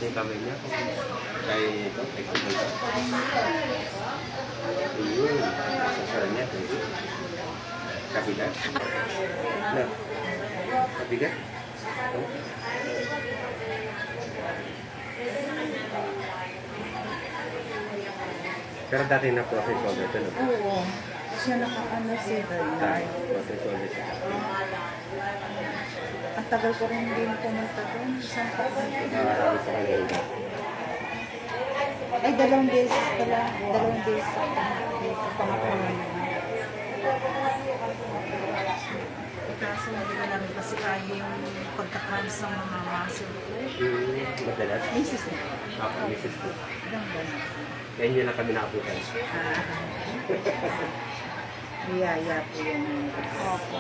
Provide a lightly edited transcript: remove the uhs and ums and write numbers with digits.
yung kamay niya. Kaya ito, kay Kumalta. Ayun. Sasara niya. Kabigat. Na. Kabigat. Oh. Pero dati na po sa shoulder ito, no? Oo. Siya naka-ano si Bernard. Sa shoulder siya. Ang tagal ko rin din pumunta doon. Isang taon. Marami sa kanila. Ay, 2 beses pala. 2 beses. Pangakuhan na. Kaso hindi ko lang kasi kaya yung pagkakrams ng mga muscle ko. Madalas? Misis na. Ako, misis ko. Ganda na. Kaya hindi lang kami nakaputan. Biyaya po yan. Opo.